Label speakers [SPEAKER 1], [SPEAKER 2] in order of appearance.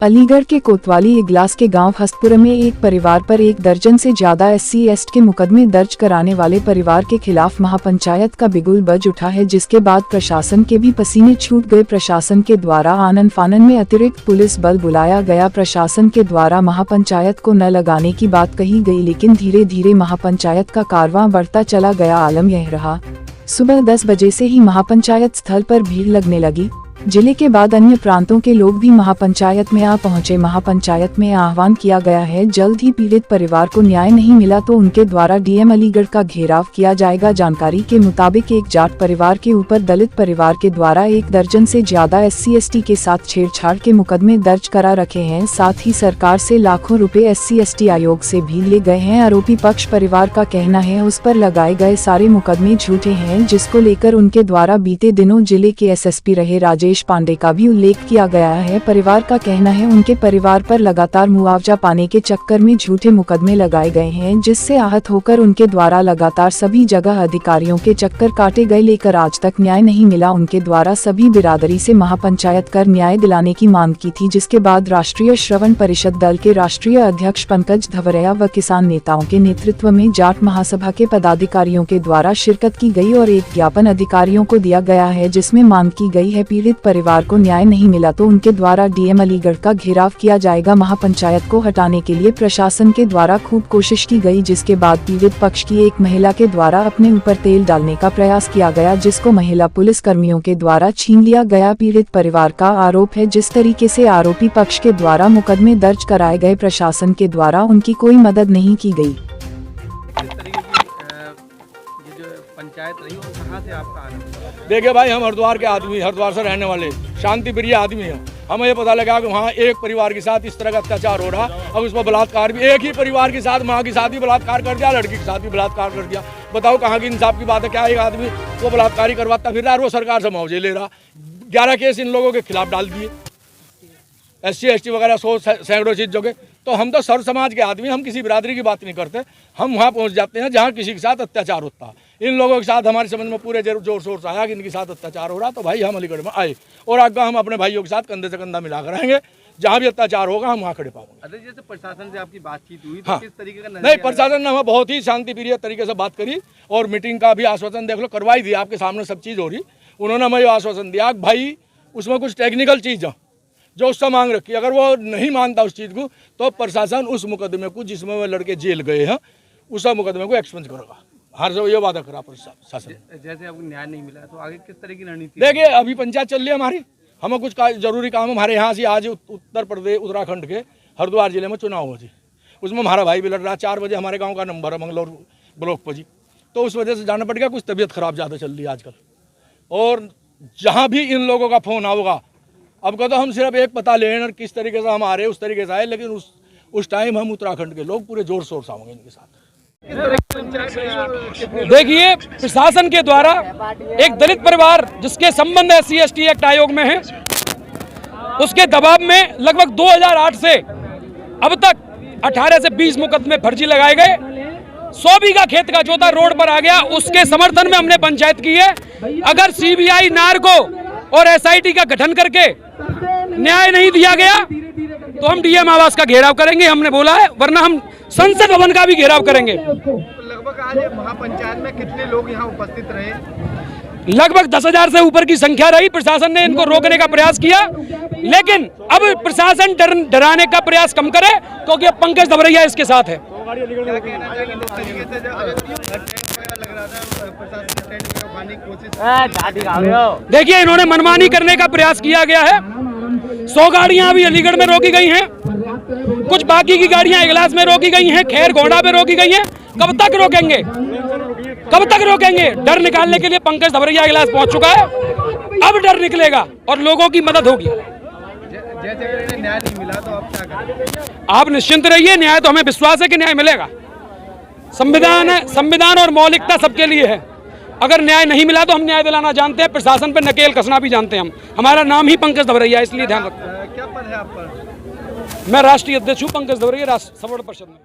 [SPEAKER 1] अलीगढ़ के कोतवाली इगलास के गांव हस्तपुर में एक परिवार पर 1 दर्जन से ज्यादा SC/ST के मुकदमे दर्ज कराने वाले परिवार के खिलाफ महापंचायत का बिगुल बज उठा है, जिसके बाद प्रशासन के भी पसीने छूट गए। प्रशासन के द्वारा आनन फानन में अतिरिक्त पुलिस बल बुलाया गया। प्रशासन के द्वारा महापंचायत को न लगाने की बात कही गई, लेकिन धीरे धीरे महापंचायत का कारवां बढ़ता चला गया। आलम यह रहा, सुबह 10 बजे से ही महापंचायत स्थल पर भीड़ लगने लगी। जिले के बाद अन्य प्रांतों के लोग भी महापंचायत में आ पहुंचे। महापंचायत में आह्वान किया गया है, जल्द ही पीड़ित परिवार को न्याय नहीं मिला तो उनके द्वारा DM अलीगढ़ का घेराव किया जाएगा। जानकारी के मुताबिक एक जाट परिवार के ऊपर दलित परिवार के द्वारा 1 दर्जन से ज्यादा SC/ST के साथ छेड़छाड़ के मुकदमे दर्ज करा रखे हैं। साथ ही सरकार से लाखों रुपए SC/ST आयोग से भी ले गए हैं। आरोपी पक्ष परिवार का कहना है उस पर लगाए गए सारे मुकदमे झूठे हैं, जिसको लेकर उनके द्वारा बीते दिनों जिले के SSP रहे राजेश पांडे का भी उल्लेख किया गया है। परिवार का कहना है उनके परिवार पर लगातार मुआवजा पाने के चक्कर में झूठे मुकदमे लगाए गए हैं, जिससे आहत होकर उनके द्वारा लगातार सभी जगह अधिकारियों के चक्कर काटे गए, लेकर आज तक न्याय नहीं मिला। उनके द्वारा सभी बिरादरी से महापंचायत कर न्याय दिलाने की मांग की थी, जिसके बाद राष्ट्रीय श्रवण परिषद दल के राष्ट्रीय अध्यक्ष पंकज धवरिया व किसान नेताओं के नेतृत्व में जाट महासभा के पदाधिकारियों के द्वारा शिरकत की गई और एक ज्ञापन अधिकारियों को दिया गया है, जिसमें मांग की गई है पीड़ित परिवार को न्याय नहीं मिला तो उनके द्वारा DM अलीगढ़ का घेराव किया जाएगा। महापंचायत को हटाने के लिए प्रशासन के द्वारा खूब कोशिश की गई, जिसके बाद पीड़ित पक्ष की एक महिला के द्वारा अपने ऊपर तेल डालने का प्रयास किया गया, जिसको महिला पुलिस कर्मियों के द्वारा छीन लिया गया। पीड़ित परिवार का आरोप है जिस तरीके से आरोपी पक्ष के द्वारा मुकदमे दर्ज कराए गए, प्रशासन के द्वारा उनकी कोई मदद नहीं की गई।
[SPEAKER 2] पंचायत रही और कहाँ से आपका आना?
[SPEAKER 3] देखिए भाई, हम हरिद्वार के आदमी, हरिद्वार से रहने वाले शांति प्रिय आदमी हैं। हमें ये पता लगा कि वहाँ एक परिवार के साथ इस तरह का अत्याचार हो रहा, अब उस पर बलात्कार भी, एक ही परिवार के साथ माँ के साथ भी बलात्कार कर दिया, लड़की के साथ भी बलात्कार कर दिया। बताओ कहाँ की इंसाफ की बात है? क्या एक आदमी वो बलात्कारी करवाता फिर रहा और वो सरकार से मुआवजे ले रहा। 11 केस इन लोगों के खिलाफ डाल दिए, SC/ST वगैरह 100 सैकड़ों चीज़ों के। तो हम तो सर्व समाज के आदमी, हम किसी बिरादरी की बात नहीं करते। हम वहाँ पहुँच जाते हैं जहाँ किसी के साथ अत्याचार होता है। इन लोगों के साथ हमारे समझ में पूरे जोर शोर से आया कि इनके साथ अत्याचार हो रहा, तो भाई हम अलीगढ़ में आए और आगे हम अपने भाइयों के साथ कंधे से कंधा मिला कर रहेंगे। जहाँ भी अत्याचार होगा हम वहाँ खड़े पाएंगे।
[SPEAKER 2] अरे जैसे प्रशासन से आपकी बातचीत हुई तो
[SPEAKER 3] हाँ,
[SPEAKER 2] किस तरीके का?
[SPEAKER 3] नहीं, प्रशासन ने हमें बहुत ही शांति प्रिय तरीके से बात करी और मीटिंग का भी आश्वासन देख लो करवाई दिया। आपके सामने सब चीज़ हो रही। उन्होंने हमें आश्वासन दिया कि भाई उसमें कुछ टेक्निकल चीज़ है जो उससे मांग रखी, अगर वो नहीं मानता उस चीज़ को तो प्रशासन उस मुकदमे को जिसमें वो लड़के जेल गए हैं उस मुकदमे को एक्सपेंस करेगा। हर जो ये वादा करा प्रशासन।
[SPEAKER 2] जैसे आपको न्याय नहीं मिला तो आगे किस तरह की रणनीति?
[SPEAKER 3] देखिए, अभी पंचायत चल रही है हमारी, हमें कुछ जरूरी काम हमारे यहाँ से आज उत्तर प्रदेश उत्तराखंड के हरिद्वार जिले में चुनाव हो जी, उसमें हमारा भाई भी लड़ रहा। 4 बजे हमारे गाँव का नंबर है मंगलौर ब्लॉक पर जी, तो उस वजह से जाना पड़ गया। कुछ तबीयत खराब ज़्यादा चल रही है आजकल, और जहाँ भी इन लोगों का फ़ोन आओगा, अब का तो हम सिर्फ एक पता लें और किस तरीके से हम आ रहे उस तरीके से आए, लेकिन उस टाइम हम उत्तराखंड के लोग पूरे जोर शोर से आएंगे इनके साथ।
[SPEAKER 4] देखिए, प्रशासन के द्वारा एक दलित परिवार जिसके संबंध SC/ST एक्ट आयोग में है, उसके दबाव में लगभग 2008 से अब तक 18 से 20 मुकदमे फर्जी लगाए गए। 100 बीघा खेत का जोता रोड पर आ गया, उसके समर्थन में हमने पंचायत की है। अगर CBI नार्को और SIT का गठन करके न्याय नहीं दिया गया तो हम DM आवास का घेराव करेंगे, हमने बोला है, वरना हम संसद भवन का भी घेराव करेंगे।
[SPEAKER 2] लगभग आज महापंचायत में कितने लोग यहाँ उपस्थित रहे?
[SPEAKER 4] लगभग 10,000 से ऊपर की संख्या रही। प्रशासन ने इनको रोकने का प्रयास किया, लेकिन अब प्रशासन डराने का प्रयास कम करे, क्योंकि अब पंकज धवरिया इसके साथ है। देखिए, इन्होंने मनमानी करने का प्रयास किया गया है। 100 गाड़ियां अभी अलीगढ़ में रोकी गई हैं, कुछ बाकी की गाड़ियां इगलास में रोकी गई हैं, खैर घोड़ा में रोकी गई हैं। कब तक रोकेंगे? कब तक रोकेंगे? डर निकालने के लिए पंकज धवरिया इगलास पहुंच चुका है, अब डर निकलेगा और लोगों की मदद होगी।
[SPEAKER 2] जैसे न्याय नहीं मिला तो आप क्या करेंगे?
[SPEAKER 4] आप निश्चिंत रहिए, न्याय तो हमें विश्वास है कि न्याय मिलेगा। संविधान है, संविधान और मौलिकता सबके लिए है। अगर न्याय नहीं मिला तो हम न्याय दिलाना जानते हैं, प्रशासन पर नकेल कसना भी जानते हैं हम। हमारा नाम ही पंकज धवरिया, इसलिए ध्यान रखो।
[SPEAKER 2] क्या पद है आप पर?
[SPEAKER 4] मैं राष्ट्रीय अध्यक्ष हूँ पंकज धवरिया, राष्ट्रीय सवर्ण परिषद में।